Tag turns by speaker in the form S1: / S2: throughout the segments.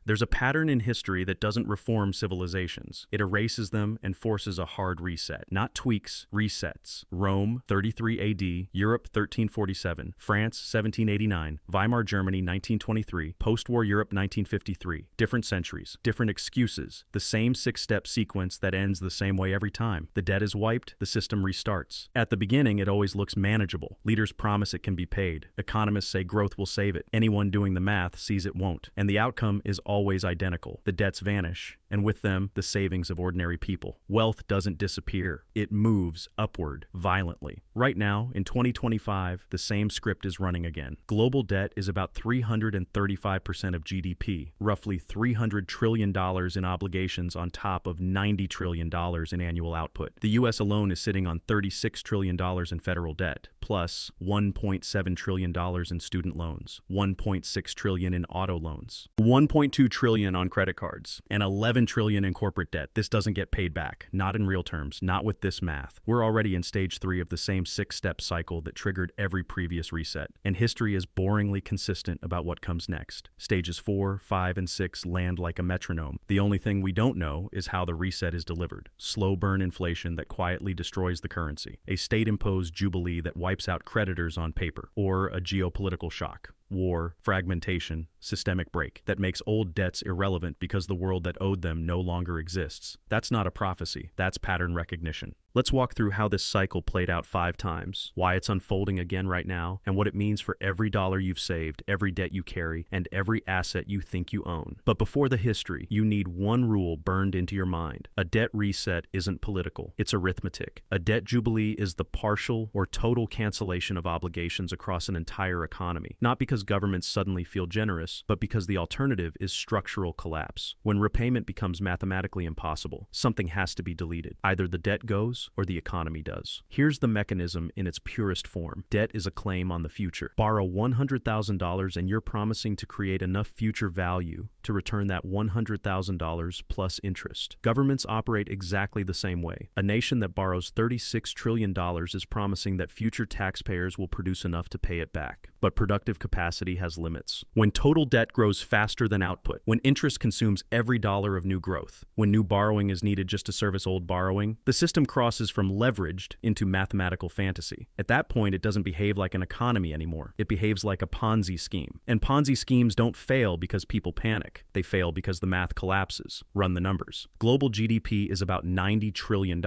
S1: There's a pattern in history that doesn't reform civilizations. It erases them and forces a hard reset. Not tweaks, resets. Rome, 33 AD, Europe, 1347, France, 1789, Weimar Germany, 1923, post-war Europe, 1953. Different centuries, different excuses. The same six-step sequence that ends the same way every time. The debt is wiped, the system restarts. At the beginning, it always looks manageable. Leaders promise it can be paid. Economists say growth will save it. Anyone doing the math sees it won't. And the outcome is always identical. The debts vanish, and with them, the savings of ordinary people. Wealth doesn't disappear. It moves upward violently. Right now, in 2025, the same script is running again. Global debt is about 335% of GDP, roughly $300 trillion in obligations on top of $90 trillion in annual output. The U.S. alone is sitting on $36 trillion in federal debt, plus $1.7 trillion in student loans, $1.6 trillion in auto loans, $1.2 trillion on credit cards, and $11 trillion in corporate debt. This doesn't get paid back, not in real terms, not with this math. We're already in stage 3 of the same six-step cycle that triggered every previous reset, and history is boringly consistent about what comes next. Stages 4, 5, and 6 land like a metronome. The only thing we don't know is how the reset is delivered. Slow burn inflation that quietly destroys the currency, a state-imposed jubilee that wipes out creditors on paper, or a geopolitical shock. War, fragmentation, systemic break that makes old debts irrelevant because the world that owed them no longer exists. That's not a prophecy, that's pattern recognition. Let's walk through how this cycle played out 5 times, why it's unfolding again right now, and what it means for every dollar you've saved, every debt you carry, and every asset you think you own. But before the history, you need one rule burned into your mind. A debt reset isn't political, it's arithmetic. A debt jubilee is the partial or total cancellation of obligations across an entire economy, not because governments suddenly feel generous, but because the alternative is structural collapse. When repayment becomes mathematically impossible, something has to be deleted. Either the debt goes, or the economy does. Here's the mechanism in its purest form. Debt is a claim on the future. Borrow $100,000 and you're promising to create enough future value to return that $100,000 plus interest. Governments operate exactly the same way. A nation that borrows $36 trillion is promising that future taxpayers will produce enough to pay it back. But productive capacity has limits. When total debt grows faster than output, when interest consumes every dollar of new growth, when new borrowing is needed just to service old borrowing, the system crosses from leveraged into mathematical fantasy. At that point, it doesn't behave like an economy anymore. It behaves like a Ponzi scheme. And Ponzi schemes don't fail because people panic. They fail because the math collapses. Run the numbers. Global GDP is about $90 trillion,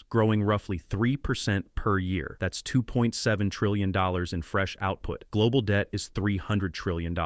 S1: growing roughly 3% per year. That's $2.7 trillion in fresh output. Global debt is $300 trillion.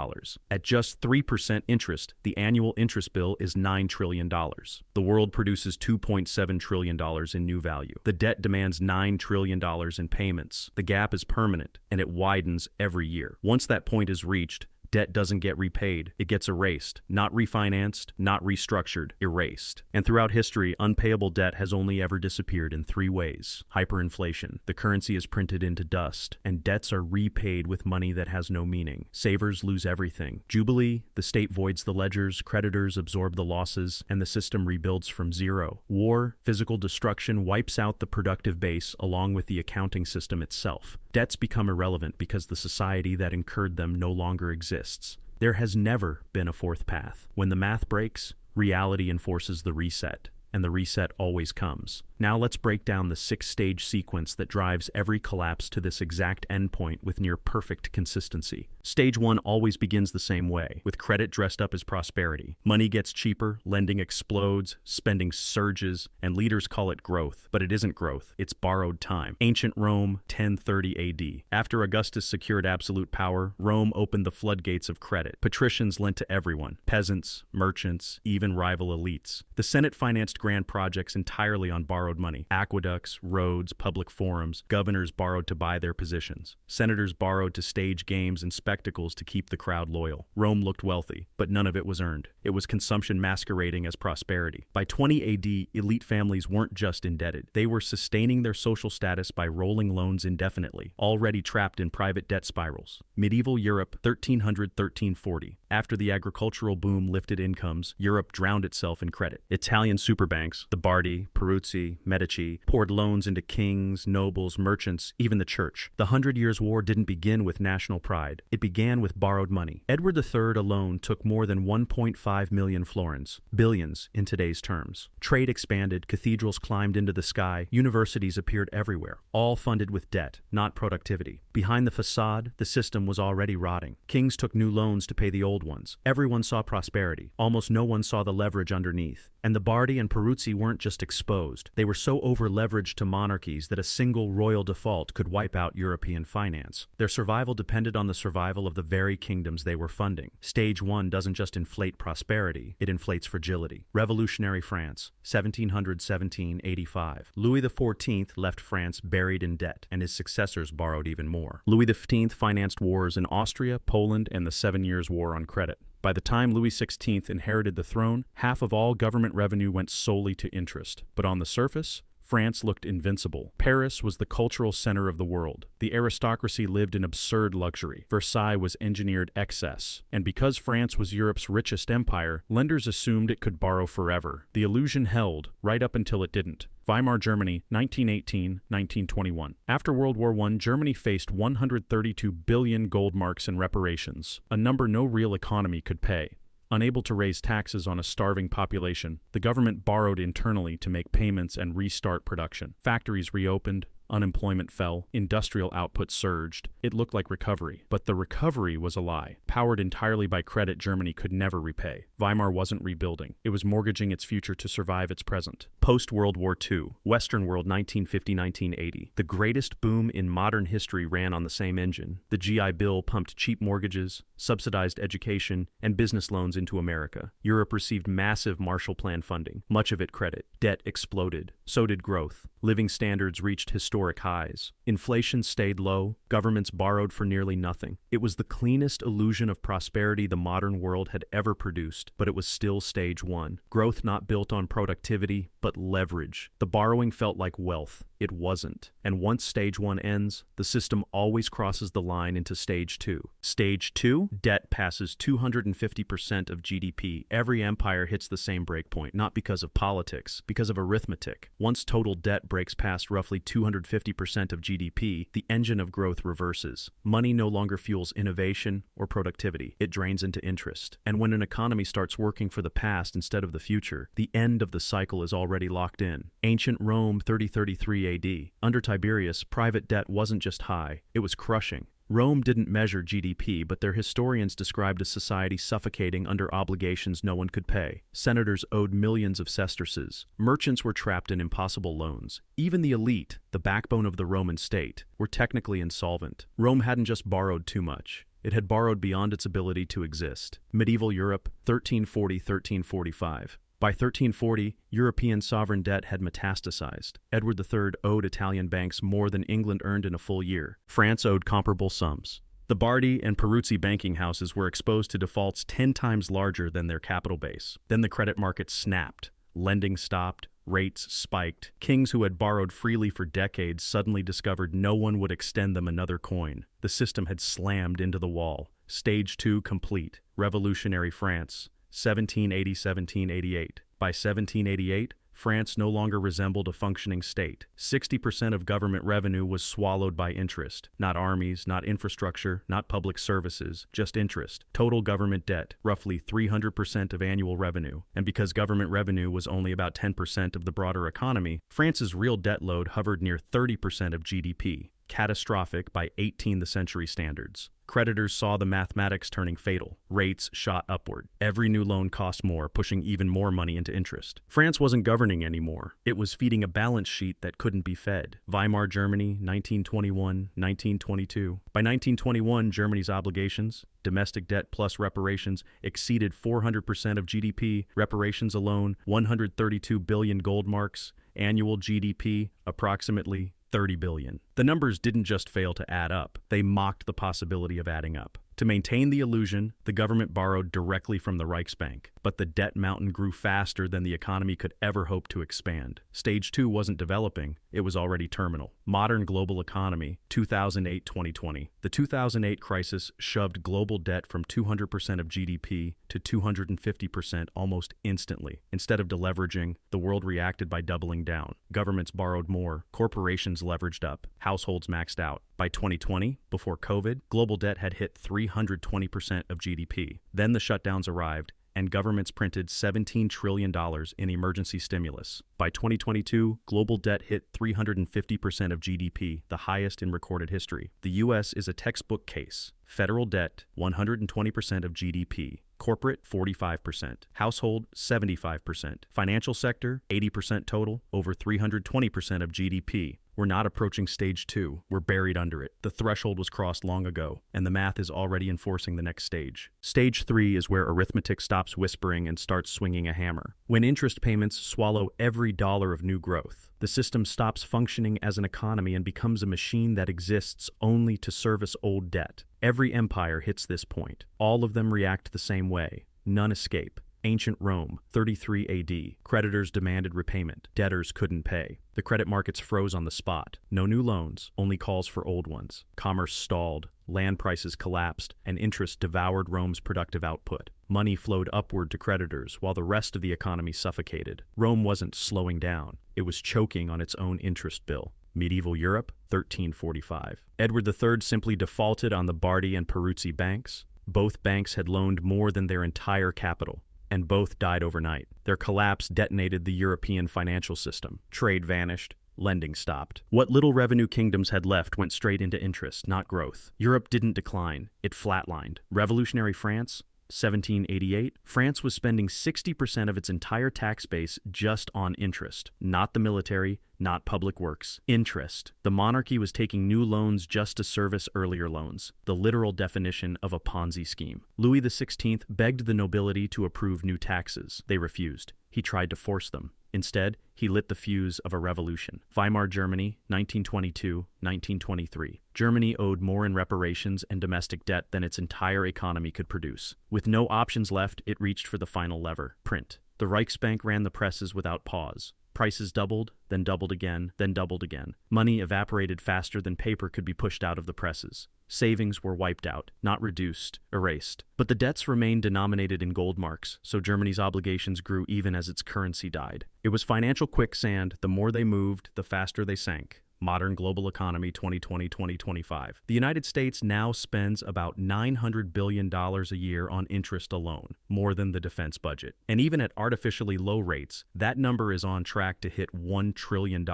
S1: At just 3% interest, the annual interest bill is $9 trillion. The world produces $2.7 trillion in new value. The debt demands $9 trillion in payments. The gap is permanent, and it widens every year. Once that point is reached, debt doesn't get repaid. It gets erased. Not refinanced, not restructured, erased. And throughout history, unpayable debt has only ever disappeared in 3 ways. Hyperinflation. The currency is printed into dust, and debts are repaid with money that has no meaning. Savers lose everything. Jubilee. The state voids the ledgers, creditors absorb the losses, and the system rebuilds from zero. War. Physical destruction wipes out the productive base along with the accounting system itself. Debts become irrelevant because the society that incurred them no longer exists. There has never been a fourth path. When the math breaks, reality enforces the reset, and the reset always comes. Now let's break down the 6-stage sequence that drives every collapse to this exact endpoint with near-perfect consistency. Stage 1 always begins the same way, with credit dressed up as prosperity. Money gets cheaper, lending explodes, spending surges, and leaders call it growth. But it isn't growth, it's borrowed time. Ancient Rome, 1030 AD. After Augustus secured absolute power, Rome opened the floodgates of credit. Patricians lent to everyone, peasants, merchants, even rival elites. The Senate financed grand projects entirely on borrowed money. Aqueducts, roads, public forums. Governors borrowed to buy their positions. Senators borrowed to stage games and spectacles to keep the crowd loyal. Rome looked wealthy, but none of it was earned. It was consumption masquerading as prosperity. By 20 AD, elite families weren't just indebted. They were sustaining their social status by rolling loans indefinitely, already trapped in private debt spirals. Medieval Europe, 1300-1340. After the agricultural boom lifted incomes, Europe drowned itself in credit. Italian superbanks, the Bardi, Peruzzi, Medici, poured loans into kings, nobles, merchants, even the church. The 100 Years' War didn't begin with national pride. It began with borrowed money. Edward III alone took more than 1.5 million florins, billions in today's terms. Trade expanded, cathedrals climbed into the sky, universities appeared everywhere, all funded with debt, not productivity. Behind the facade, the system was already rotting. Kings took new loans to pay the old ones. Everyone saw prosperity. Almost no one saw the leverage underneath. And the Bardi and Peruzzi weren't just exposed. They were so over-leveraged to monarchies that a single royal default could wipe out European finance. Their survival depended on the survival of the very kingdoms they were funding. Stage 1 doesn't just inflate prosperity, it inflates fragility. Revolutionary France, 1700-1785. Louis XIV left France buried in debt, and his successors borrowed even more. Louis XV financed wars in Austria, Poland, and the 7 Years' War on credit. By the time Louis XVI inherited the throne, half of all government revenue went solely to interest. But on the surface, France looked invincible. Paris was the cultural center of the world. The aristocracy lived in absurd luxury. Versailles was engineered excess. And because France was Europe's richest empire, lenders assumed it could borrow forever. The illusion held, right up until it didn't. Weimar Germany, 1918-1921. After World War I, Germany faced 132 billion gold marks in reparations, a number no real economy could pay. Unable to raise taxes on a starving population, the government borrowed internally to make payments and restart production. Factories reopened, unemployment fell, industrial output surged. It looked like recovery. But the recovery was a lie. Powered entirely by credit Germany could never repay. Weimar wasn't rebuilding. It was mortgaging its future to survive its present. Post-World War II, Western world 1950-1980. The greatest boom in modern history ran on the same engine. The GI Bill pumped cheap mortgages, subsidized education, and business loans into America. Europe received massive Marshall Plan funding, much of it credit. Debt exploded. So did growth. Living standards reached historic highs. Inflation stayed low. Governments borrowed for nearly nothing. It was the cleanest illusion of prosperity the modern world had ever produced, but it was still stage 1. Growth not built on productivity, but leverage. The borrowing felt like wealth. It wasn't. And once stage 1 ends, the system always crosses the line into stage 2. Stage 2? Debt passes 250% of GDP. Every empire hits the same breakpoint, not because of politics, because of arithmetic. Once total debt breaks past roughly 250% of GDP, the engine of growth reverses. Money no longer fuels innovation or productivity. It drains into interest. And when an economy starts working for the past instead of the future, the end of the cycle is already locked in. Ancient Rome, 3033 AD. Under Tiberius, private debt wasn't just high, it was crushing. Rome didn't measure GDP, but their historians described a society suffocating under obligations no one could pay. Senators owed millions of sesterces. Merchants were trapped in impossible loans. Even the elite, the backbone of the Roman state, were technically insolvent. Rome hadn't just borrowed too much. It had borrowed beyond its ability to exist. Medieval Europe, 1340-1345. By 1340, European sovereign debt had metastasized. Edward III owed Italian banks more than England earned in a full year. France owed comparable sums. The Bardi and Peruzzi banking houses were exposed to defaults 10 times larger than their capital base. Then the credit market snapped. Lending stopped. Rates spiked. Kings who had borrowed freely for decades suddenly discovered no one would extend them another coin. The system had slammed into the wall. Stage 2 complete. Revolutionary France. 1780-1788. By 1788, France no longer resembled a functioning state. 60% of government revenue was swallowed by interest. Not armies, not infrastructure, not public services, just interest. Total government debt, roughly 300% of annual revenue. And because government revenue was only about 10% of the broader economy, France's real debt load hovered near 30% of GDP. Catastrophic by 18th century standards. Creditors saw the mathematics turning fatal. Rates shot upward. Every new loan cost more, pushing even more money into interest. France wasn't governing anymore. It was feeding a balance sheet that couldn't be fed. Weimar Germany, 1921-1922. By 1921, Germany's obligations, domestic debt plus reparations, exceeded 400% of GDP. Reparations alone, 132 billion gold marks. Annual GDP, approximately 30 billion. The numbers didn't just fail to add up, they mocked the possibility of adding up. To maintain the illusion, the government borrowed directly from the Reichsbank, but the debt mountain grew faster than the economy could ever hope to expand. Stage 2 wasn't developing, it was already terminal. Modern global economy, 2008-2020. The 2008 crisis shoved global debt from 200% of GDP to 250% almost instantly. Instead of deleveraging, the world reacted by doubling down. Governments borrowed more, corporations leveraged up, households maxed out. By 2020, before COVID, global debt had hit 320% of GDP. Then the shutdowns arrived, and governments printed $17 trillion in emergency stimulus. By 2022, global debt hit 350% of GDP, the highest in recorded history. The U.S. is a textbook case. Federal debt, 120% of GDP. Corporate, 45%. Household, 75%. Financial sector, 80% total, over 320% of GDP. We're not approaching stage 2. We're buried under it. The threshold was crossed long ago, and the math is already enforcing the next stage. Stage 3 is where arithmetic stops whispering and starts swinging a hammer. When interest payments swallow every dollar of new growth, the system stops functioning as an economy and becomes a machine that exists only to service old debt. Every empire hits this point. All of them react the same way. None escape. Ancient Rome, 33 AD. Creditors demanded repayment. Debtors couldn't pay. The credit markets froze on the spot. No new loans, only calls for old ones. Commerce stalled. Land prices collapsed, and interest devoured Rome's productive output. Money flowed upward to creditors, while the rest of the economy suffocated. Rome wasn't slowing down. It was choking on its own interest bill. Medieval Europe, 1345. Edward III simply defaulted on the Bardi and Peruzzi banks. Both banks had loaned more than their entire capital, and both died overnight. Their collapse detonated the European financial system. Trade vanished. Lending stopped. What little revenue kingdoms had left went straight into interest, not growth. Europe didn't decline. It flatlined. Revolutionary France, 1788, France was spending 60% of its entire tax base just on interest. Not the military, not public works. Interest. The monarchy was taking new loans just to service earlier loans. The literal definition of a Ponzi scheme. Louis XVI begged the nobility to approve new taxes. They refused. He tried to force them. Instead, he lit the fuse of a revolution. Weimar Germany, 1922-1923. Germany owed more in reparations and domestic debt than its entire economy could produce. With no options left, it reached for the final lever: print. The Reichsbank ran the presses without pause. Prices doubled, then doubled again, then doubled again. Money evaporated faster than paper could be pushed out of the presses. Savings were wiped out, not reduced, erased. But the debts remained denominated in gold marks, so Germany's obligations grew even as its currency died. It was financial quicksand. The more they moved, the faster they sank. Modern global economy 2020-2025. The United States now spends about $900 billion a year on interest alone, more than the defense budget. And even at artificially low rates, that number is on track to hit $1 trillion,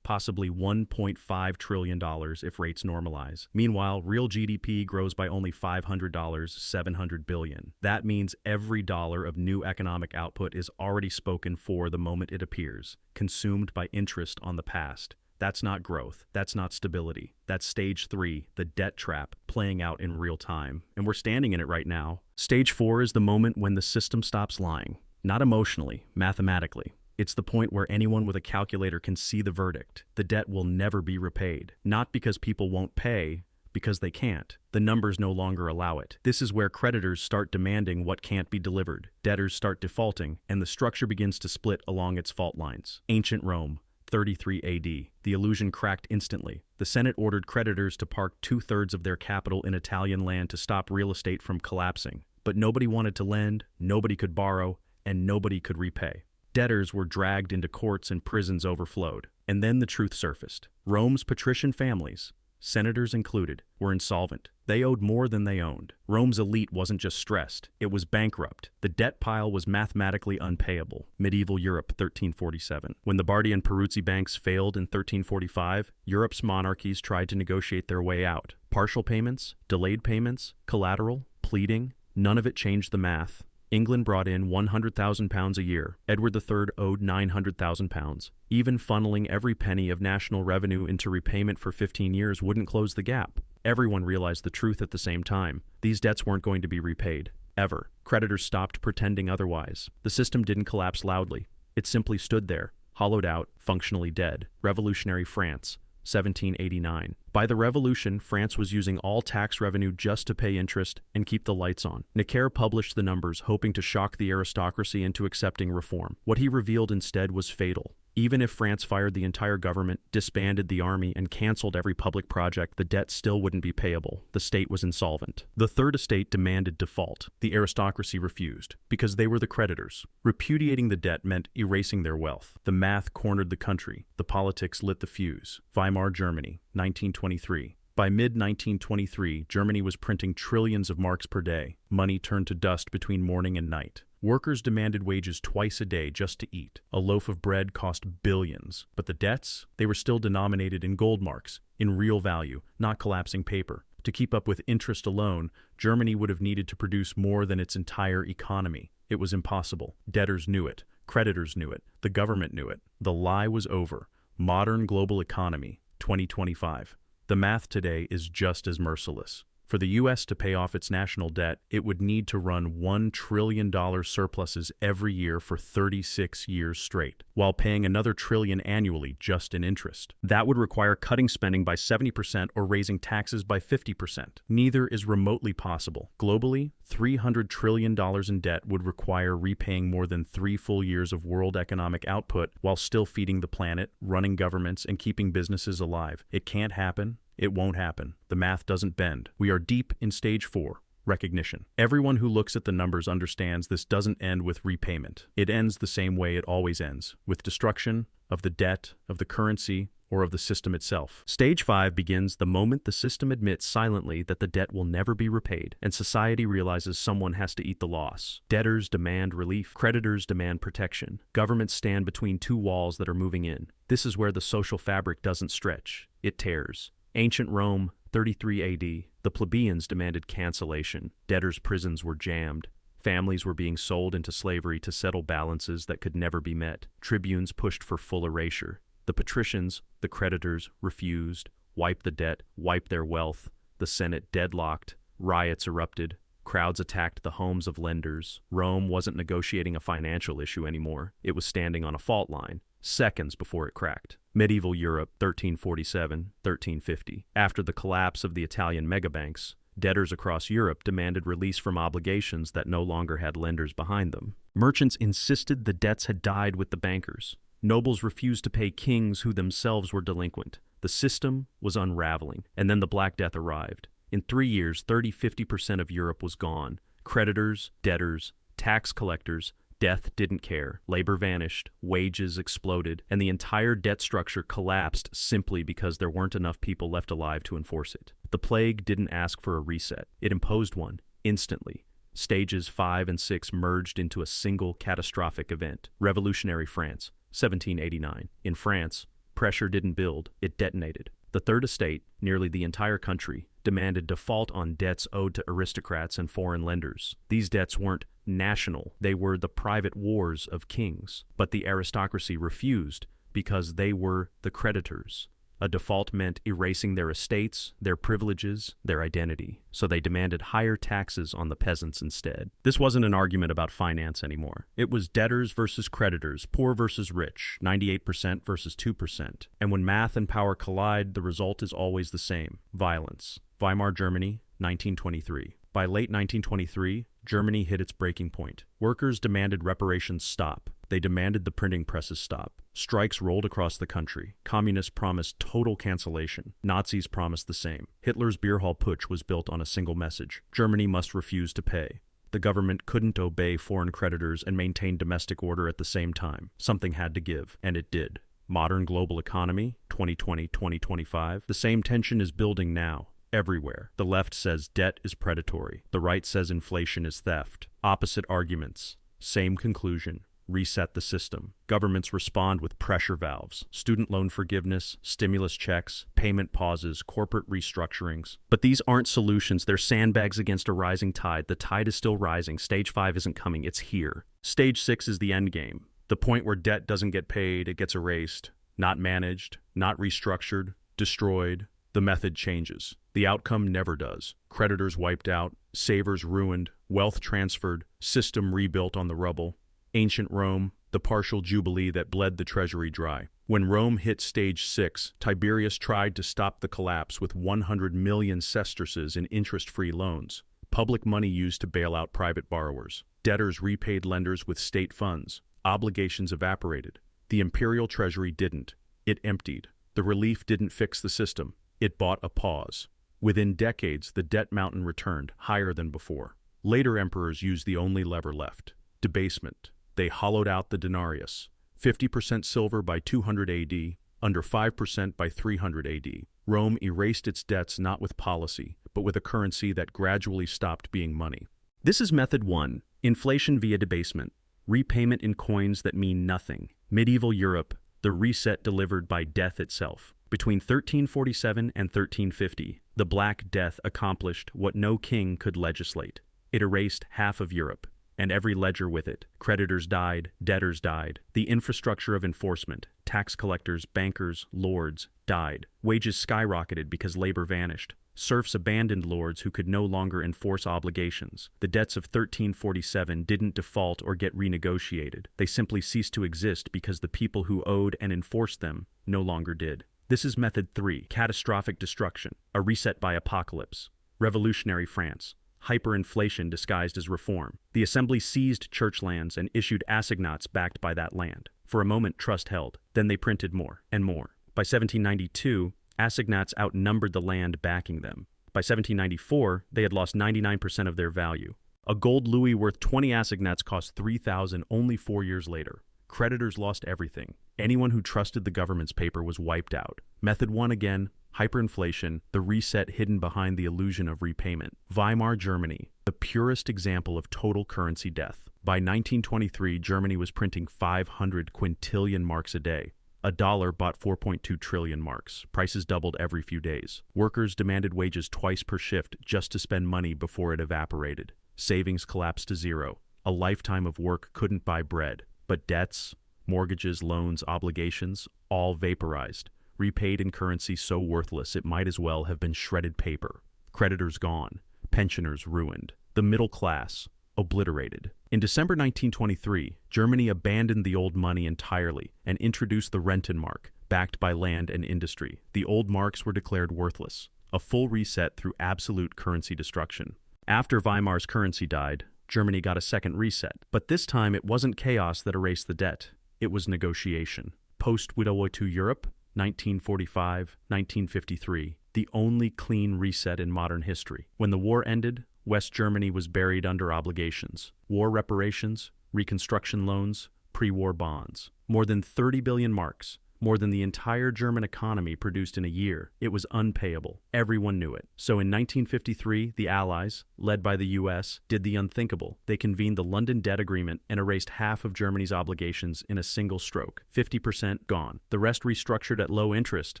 S1: possibly $1.5 trillion if rates normalize. Meanwhile, real GDP grows by only $500, $700 billion. That means every dollar of new economic output is already spoken for the moment it appears, consumed by interest on the past. That's not growth. That's not stability. That's stage 3, the debt trap, playing out in real time. And we're standing in it right now. Stage 4 is the moment when the system stops lying. Not emotionally, mathematically. It's the point where anyone with a calculator can see the verdict. The debt will never be repaid. Not because people won't pay, because they can't. The numbers no longer allow it. This is where creditors start demanding what can't be delivered. Debtors start defaulting, and the structure begins to split along its fault lines. Ancient Rome, 33 AD. The illusion cracked instantly. The Senate ordered creditors to park 2/3 of their capital in Italian land to stop real estate from collapsing. But nobody wanted to lend, nobody could borrow, and nobody could repay. Debtors were dragged into courts and prisons overflowed. And then the truth surfaced. Rome's patrician families, senators included, were insolvent. They owed more than they owned. Rome's elite wasn't just stressed, it was bankrupt. The debt pile was mathematically unpayable. Medieval Europe, 1347. When the Bardi and Peruzzi banks failed in 1345, Europe's monarchies tried to negotiate their way out. Partial payments, delayed payments, collateral, pleading, none of it changed the math. England brought in £100,000 a year. Edward III owed £900,000. Even funneling every penny of national revenue into repayment for 15 years wouldn't close the gap. Everyone realized the truth at the same time. These debts weren't going to be repaid. Ever. Creditors stopped pretending otherwise. The system didn't collapse loudly. It simply stood there, hollowed out, functionally dead. Revolutionary France, 1789. By the Revolution, France was using all tax revenue just to pay interest and keep the lights on. Necker published the numbers, hoping to shock the aristocracy into accepting reform. What he revealed instead was fatal. Even if France fired the entire government, disbanded the army, and canceled every public project, the debt still wouldn't be payable. The state was insolvent. The Third Estate demanded default. The aristocracy refused, because they were the creditors. Repudiating the debt meant erasing their wealth. The math cornered the country. The politics lit the fuse. Weimar Germany, 1923. By mid-1923, Germany was printing trillions of marks per day. Money turned to dust between morning and night. Workers demanded wages twice a day just to eat. A loaf of bread cost billions. But the debts? They were still denominated in gold marks, in real value, not collapsing paper. To keep up with interest alone, Germany would have needed to produce more than its entire economy. It was impossible. Debtors knew it. Creditors knew it. The government knew it. The lie was over. Modern global economy, 2025. The math today is just as merciless. For the U.S. to pay off its national debt, it would need to run $1 trillion surpluses every year for 36 years straight, while paying another trillion annually just in interest. That would require cutting spending by 70% or raising taxes by 50%. Neither is remotely possible. Globally, $300 trillion in debt would require repaying more than 3 full years of world economic output while still feeding the planet, running governments, and keeping businesses alive. It can't happen. It won't happen. The math doesn't bend. We are deep in stage 4, recognition. Everyone who looks at the numbers understands this doesn't end with repayment. It ends the same way it always ends, with destruction of the debt, of the currency, or of the system itself. Stage 5 begins the moment the system admits silently that the debt will never be repaid, and society realizes someone has to eat the loss. Debtors demand relief. Creditors demand protection. Governments stand between two walls that are moving in. This is where the social fabric doesn't stretch. It tears. Ancient Rome, 33 AD, the plebeians demanded cancellation. Debtors' prisons were jammed. Families were being sold into slavery to settle balances that could never be met. Tribunes pushed for full erasure. The patricians, the creditors, refused, wiped the debt, wiped their wealth. The Senate deadlocked. Riots erupted. Crowds attacked the homes of lenders. Rome wasn't negotiating a financial issue anymore. It was standing on a fault line, seconds before it cracked. Medieval Europe, 1347, 1350. After the collapse of the Italian megabanks, debtors across Europe demanded release from obligations that no longer had lenders behind them. Merchants insisted the debts had died with the bankers. Nobles refused to pay kings who themselves were delinquent. The system was unraveling, and then the Black Death arrived. In 3 years, 30–50% of Europe was gone. Creditors, debtors, tax collectors, death didn't care. Labor vanished, wages exploded, and the entire debt structure collapsed simply because there weren't enough people left alive to enforce it. The plague didn't ask for a reset. It imposed one, instantly. Stages 5 and 6 merged into a single catastrophic event. Revolutionary France, 1789. In France, pressure didn't build, it detonated. The Third Estate, nearly the entire country, demanded default on debts owed to aristocrats and foreign lenders. These debts weren't national, they were the private wars of kings. But the aristocracy refused because they were the creditors. A default meant erasing their estates, their privileges, their identity. So they demanded higher taxes on the peasants instead. This wasn't an argument about finance anymore. It was debtors versus creditors, poor versus rich, 98% versus 2%. And when math and power collide, the result is always the same: violence. Weimar Germany, 1923. By late 1923, Germany hit its breaking point. Workers demanded reparations stop. They demanded the printing presses stop. Strikes rolled across the country. Communists promised total cancellation. Nazis promised the same. Hitler's beer hall putsch was built on a single message: Germany must refuse to pay. The government couldn't obey foreign creditors and maintain domestic order at the same time. Something had to give, and it did. Modern global economy, 2020–2025. The same tension is building now. Everywhere. The left says debt is predatory. The right says inflation is theft. Opposite arguments. Same conclusion. Reset the system. Governments respond with pressure valves: student loan forgiveness, stimulus checks, payment pauses, corporate restructurings. But these aren't solutions. They're sandbags against a rising tide. The tide is still rising. Stage 5 isn't coming. It's here. Stage 6 is the endgame. The point where debt doesn't get paid, it gets erased. Not managed, not restructured, destroyed. The method changes. The outcome never does. Creditors wiped out, savers ruined, wealth transferred, system rebuilt on the rubble. Ancient Rome, the partial jubilee that bled the treasury dry. When Rome hit stage 6, Tiberius tried to stop the collapse with 100 million sesterces in interest-free loans, public money used to bail out private borrowers. Debtors repaid lenders with state funds. Obligations evaporated. The imperial treasury didn't. It emptied. The relief didn't fix the system. It bought a pause. Within decades, the debt mountain returned, higher than before. Later emperors used the only lever left: debasement. They hollowed out the denarius. 50% silver by 200 AD, under 5% by 300 AD. Rome erased its debts not with policy, but with a currency that gradually stopped being money. This is method 1, inflation via debasement. Repayment in coins that mean nothing. Medieval Europe, the reset delivered by death itself. Between 1347 and 1350, the Black Death accomplished what no king could legislate. It erased half of Europe, and every ledger with it. Creditors died, debtors died. The infrastructure of enforcement, tax collectors, bankers, lords, died. Wages skyrocketed because labor vanished. Serfs abandoned lords who could no longer enforce obligations. The debts of 1347 didn't default or get renegotiated. They simply ceased to exist because the people who owed and enforced them no longer did. This is method 3, catastrophic destruction, a reset by apocalypse. Revolutionary France, hyperinflation disguised as reform. The assembly seized church lands and issued assignats backed by that land. For a moment, trust held. Then they printed more and more. By 1792, assignats outnumbered the land backing them. By 1794, they had lost 99% of their value. A gold louis worth 20 assignats cost 3,000 only 4 years later. Creditors lost everything. Anyone who trusted the government's paper was wiped out. Method 1 again, hyperinflation, the reset hidden behind the illusion of repayment. Weimar Germany, the purest example of total currency death. By 1923, Germany was printing 500 quintillion marks a day. A dollar bought 4.2 trillion marks. Prices doubled every few days. Workers demanded wages twice per shift just to spend money before it evaporated. Savings collapsed to zero. A lifetime of work couldn't buy bread. But debts, mortgages, loans, obligations, all vaporized, repaid in currency so worthless it might as well have been shredded paper. Creditors gone. Pensioners ruined. The middle class obliterated. In December 1923, Germany abandoned the old money entirely and introduced the Rentenmark, backed by land and industry. The old marks were declared worthless, a full reset through absolute currency destruction. After Weimar's currency died, Germany got a second reset, but this time it wasn't chaos that erased the debt. It was negotiation. Post-World War II Europe, 1945, 1953, the only clean reset in modern history. When the war ended, West Germany was buried under obligations. War reparations, reconstruction loans, pre-war bonds. More than 30 billion marks, more than the entire German economy produced in a year. It was unpayable. Everyone knew it. So in 1953, the Allies, led by the US, did the unthinkable. They convened the London Debt Agreement and erased half of Germany's obligations in a single stroke. 50% gone. The rest restructured at low interest,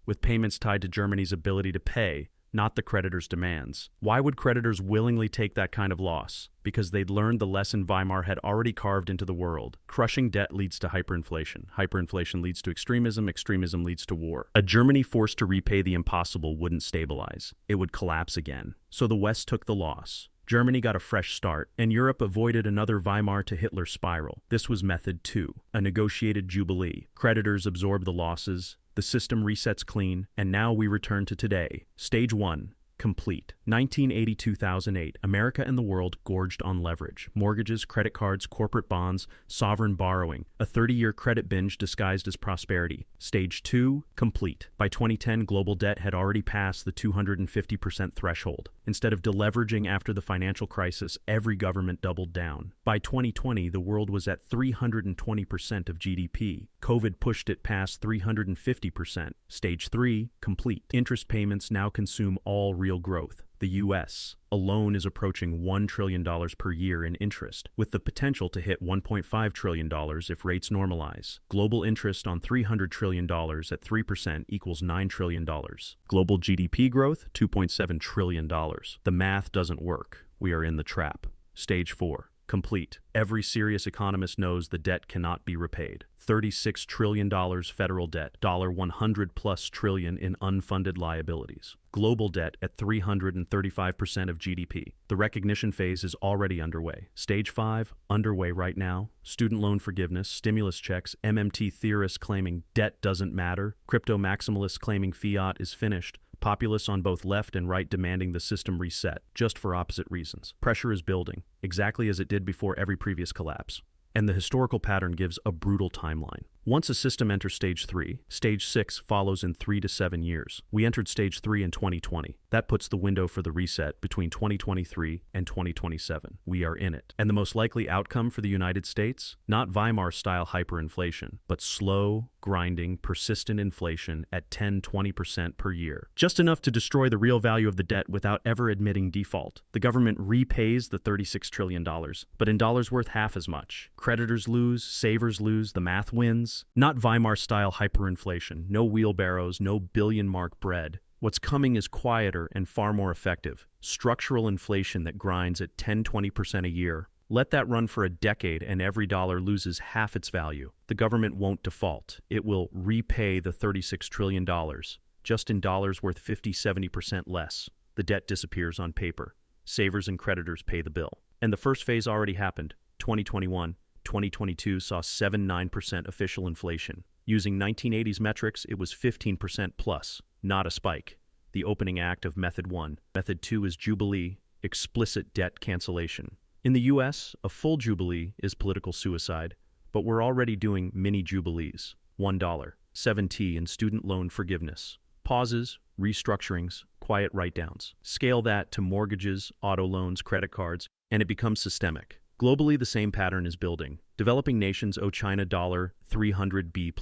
S1: with payments tied to Germany's ability to pay, not the creditors' demands. Why would creditors willingly take that kind of loss? Because they'd learned the lesson Weimar had already carved into the world. Crushing debt leads to hyperinflation. Hyperinflation leads to extremism. Extremism leads to war. A Germany forced to repay the impossible wouldn't stabilize. It would collapse again. So the West took the loss. Germany got a fresh start, and Europe avoided another Weimar to Hitler spiral. This was method 2, a negotiated jubilee. Creditors absorb the losses, the system resets clean, and now we return to today. Stage 1, complete. 1980-2008, America and the world gorged on leverage. Mortgages, credit cards, corporate bonds, sovereign borrowing. A 30-year credit binge disguised as prosperity. Stage 2, complete. By 2010, global debt had already passed the 250% threshold. Instead of deleveraging after the financial crisis, every government doubled down. By 2020, the world was at 320% of GDP. COVID pushed it past 350%. Stage 3, complete. Interest payments now consume all real growth. The U.S. alone is approaching $1 trillion per year in interest, with the potential to hit $1.5 trillion if rates normalize. Global interest on $300 trillion at 3% equals $9 trillion. Global GDP growth, $2.7 trillion. The math doesn't work. We are in the trap. Stage 4. complete. Every serious economist knows the debt cannot be repaid. $36 trillion federal debt, $100+ trillion in unfunded liabilities. Global debt at 335% of GDP. The recognition phase is already underway. Stage 5, underway right now. Student loan forgiveness, stimulus checks, MMT theorists claiming debt doesn't matter, crypto maximalists claiming fiat is finished, populists on both left and right demanding the system reset, just for opposite reasons. Pressure is building, exactly as it did before every previous collapse. And the historical pattern gives a brutal timeline. Once a system enters stage 3, stage 6 follows in 3 to 7 years. We entered stage 3 in 2020. That puts the window for the reset between 2023 and 2027. We are in it. And the most likely outcome for the United States? Not Weimar-style hyperinflation, but slow, grinding, persistent inflation at 10-20% per year. Just enough to destroy the real value of the debt without ever admitting default. The government repays the $36 trillion, but in dollars worth half as much. Creditors lose, savers lose, the math wins. Not Weimar-style hyperinflation, no wheelbarrows, no billion-mark bread. What's coming is quieter and far more effective. Structural inflation that grinds at 10-20% a year. Let that run for a decade and every dollar loses half its value. The government won't default. It will repay the $36 trillion, just in dollars worth 50-70% less. The debt disappears on paper. Savers and creditors pay the bill. And the first phase already happened. 2021. 2022 saw 7-9% official inflation. Using 1980s metrics, it was 15% plus, not a spike. The opening act of Method 1. Method 2 is jubilee, explicit debt cancellation. In the US, a full jubilee is political suicide, but we're already doing mini jubilees. $1, 7T in student loan forgiveness. Pauses, restructurings, quiet write-downs. Scale that to mortgages, auto loans, credit cards, and it becomes systemic. Globally, the same pattern is building. Developing nations owe China $300 billion+.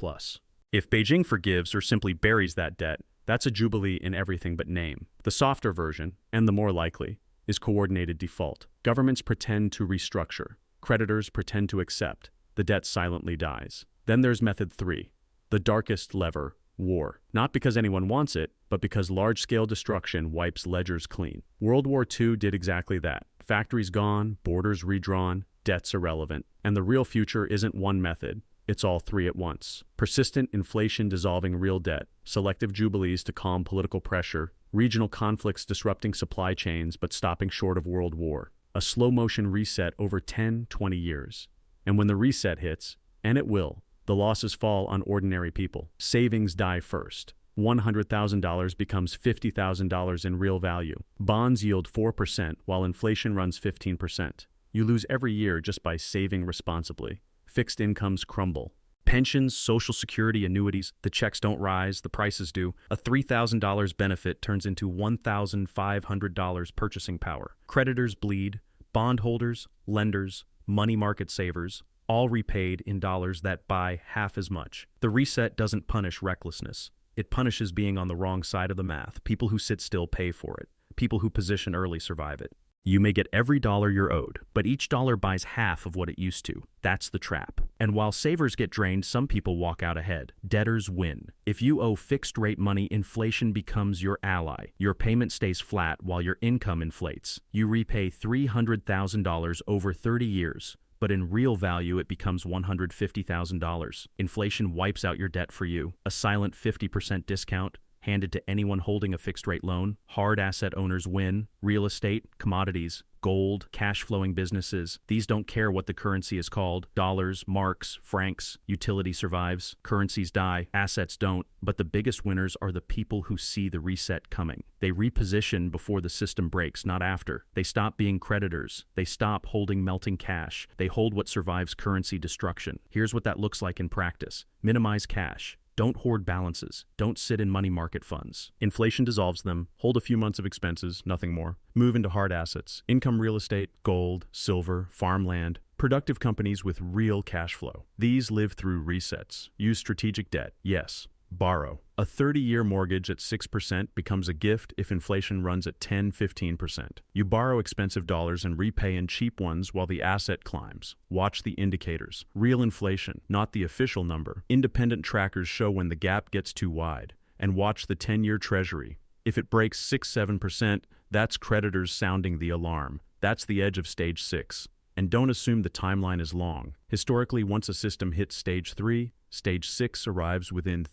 S1: If Beijing forgives or simply buries that debt, that's a jubilee in everything but name. The softer version, and the more likely, is coordinated default. Governments pretend to restructure. Creditors pretend to accept. The debt silently dies. Then there's Method 3, the darkest lever, war. Not because anyone wants it, but because large-scale destruction wipes ledgers clean. World War II did exactly that. Factories gone, borders redrawn, debts irrelevant. And the real future isn't one method, it's all three at once. Persistent inflation dissolving real debt, selective jubilees to calm political pressure, regional conflicts disrupting supply chains but stopping short of world war. A slow-motion reset over 10-20 years. And when the reset hits, and it will, the losses fall on ordinary people. Savings die first. $100,000 becomes $50,000 in real value. Bonds yield 4% while inflation runs 15%. You lose every year just by saving responsibly. Fixed incomes crumble. Pensions, Social Security, annuities, the checks don't rise, the prices do. A $3,000 benefit turns into $1,500 purchasing power. Creditors bleed. Bondholders, lenders, money market savers, all repaid in dollars that buy half as much. The reset doesn't punish recklessness. It punishes being on the wrong side of the math. People who sit still pay for it. People who position early survive it. You may get every dollar you're owed, but each dollar buys half of what it used to. That's the trap. And while savers get drained, some people walk out ahead. Debtors win. If you owe fixed-rate money, inflation becomes your ally. Your payment stays flat while your income inflates. You repay $300,000 over 30 years. But in real value, it becomes $150,000. Inflation wipes out your debt for you. A silent 50% discount handed to anyone holding a fixed-rate loan. Hard asset owners win. Real estate, commodities, gold, cash-flowing businesses. These don't care what the currency is called. Dollars, marks, francs. Utility survives. Currencies die. Assets don't. But the biggest winners are the people who see the reset coming. They reposition before the system breaks, not after. They stop being creditors. They stop holding melting cash. They hold what survives currency destruction. Here's what that looks like in practice. Minimize cash. Don't hoard balances. Don't sit in money market funds. Inflation dissolves them. Hold a few months of expenses, nothing more. Move into hard assets. Income real estate, gold, silver, farmland. Productive companies with real cash flow. These live through resets. Use strategic debt. Yes. Borrow. A 30-year mortgage at 6% becomes a gift if inflation runs at 10-15%. You borrow expensive dollars and repay in cheap ones while the asset climbs. Watch the indicators. Real inflation, not the official number. Independent trackers show when the gap gets too wide. And watch the 10-year treasury. If it breaks 6-7%, that's creditors sounding the alarm. That's the edge of stage 6. And don't assume the timeline is long. Historically, once a system hits stage 3, stage 6 arrives within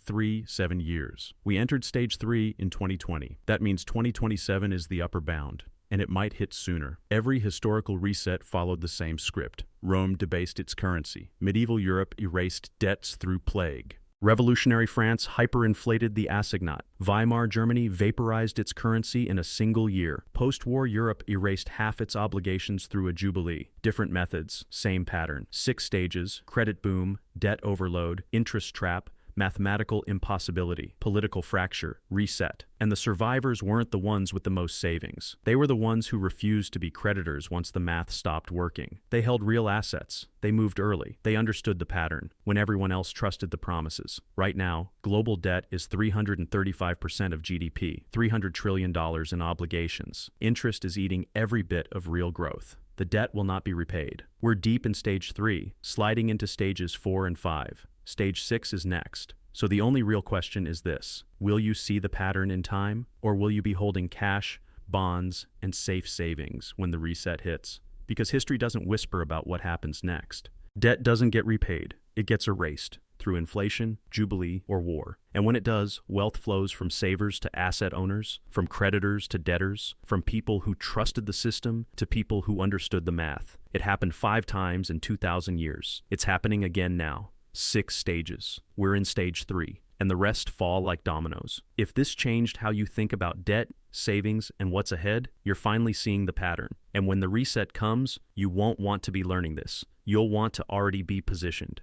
S1: 7 years. We entered stage 3 in 2020. That means 2027 is the upper bound, and it might hit sooner. Every historical reset followed the same script. Rome debased its currency. Medieval Europe erased debts through plague. Revolutionary France hyperinflated the assignat. Weimar Germany vaporized its currency in a single year. Post-war Europe erased half its obligations through a jubilee. Different methods, same pattern. 6 stages: credit boom, debt overload, interest trap, mathematical impossibility, political fracture, reset. And the survivors weren't the ones with the most savings. They were the ones who refused to be creditors once the math stopped working. They held real assets. They moved early. They understood the pattern when everyone else trusted the promises. Right now, global debt is 335% of GDP, $300 trillion in obligations. Interest is eating every bit of real growth. The debt will not be repaid. We're deep in stage 3, sliding into stages 4 and 5. Stage 6 is next. So the only real question is this: will you see the pattern in time, or will you be holding cash, bonds, and safe savings when the reset hits? Because history doesn't whisper about what happens next. Debt doesn't get repaid. It gets erased through inflation, jubilee, or war. And when it does, wealth flows from savers to asset owners, from creditors to debtors, from people who trusted the system to people who understood the math. It happened 5 times in 2,000 years. It's happening again now. 6 stages. We're in stage 3, and the rest fall like dominoes. If this changed how you think about debt, savings, and what's ahead, you're finally seeing the pattern. And when the reset comes, you won't want to be learning this. You'll want to already be positioned.